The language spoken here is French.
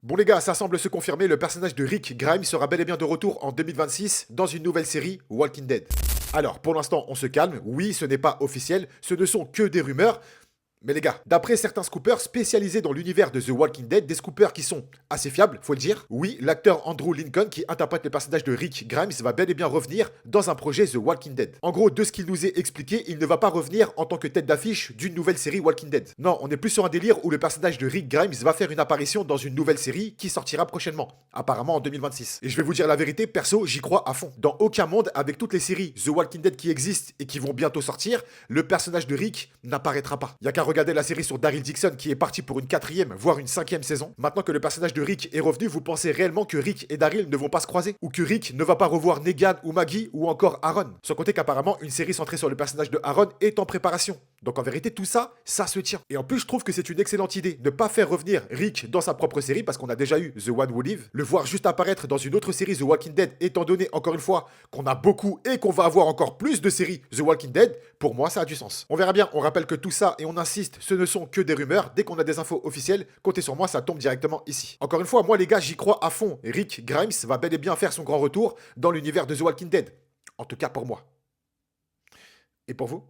Bon les gars, ça semble se confirmer, le personnage de Rick Grimes sera bel et bien de retour en 2026 dans une nouvelle série Walking Dead. Alors, pour l'instant, on se calme, oui, ce n'est pas officiel, ce ne sont que des rumeurs, mais les gars, d'après certains scoopers spécialisés dans l'univers de The Walking Dead, des scoopers qui sont assez fiables, faut le dire, oui, l'acteur Andrew Lincoln qui interprète le personnage de Rick Grimes va bel et bien revenir dans un projet The Walking Dead. En gros, de ce qu'il nous est expliqué, il ne va pas revenir en tant que tête d'affiche d'une nouvelle série Walking Dead. Non, on est plus sur un délire où le personnage de Rick Grimes va faire une apparition dans une nouvelle série qui sortira prochainement, apparemment en 2026. Et je vais vous dire la vérité, perso, j'y crois à fond. Dans aucun monde, avec toutes les séries The Walking Dead qui existent et qui vont bientôt sortir, le personnage de Rick n'apparaîtra pas. Y a qu'à regarder la série sur Daryl Dixon qui est parti pour une quatrième, voire une cinquième saison. Maintenant que le personnage de Rick est revenu, vous pensez réellement que Rick et Daryl ne vont pas se croiser? Ou que Rick ne va pas revoir Negan ou Maggie ou encore Aaron? Sans compter qu'apparemment une série centrée sur le personnage de Aaron est en préparation. Donc en vérité tout ça, ça se tient. Et en plus je trouve que c'est une excellente idée de ne pas faire revenir Rick dans sa propre série parce qu'on a déjà eu The One Who Live. Le voir juste apparaître dans une autre série The Walking Dead étant donné encore une fois qu'on a beaucoup et qu'on va avoir encore plus de séries The Walking Dead, pour moi ça a du sens. On verra bien, on rappelle que tout ça, et on insiste, ce ne sont que des rumeurs. Dès qu'on a des infos officielles, comptez sur moi, ça tombe directement ici. Encore une fois, moi les gars, j'y crois à fond. Rick Grimes va bel et bien faire son grand retour dans l'univers de The Walking Dead. En tout cas pour moi. Et pour vous?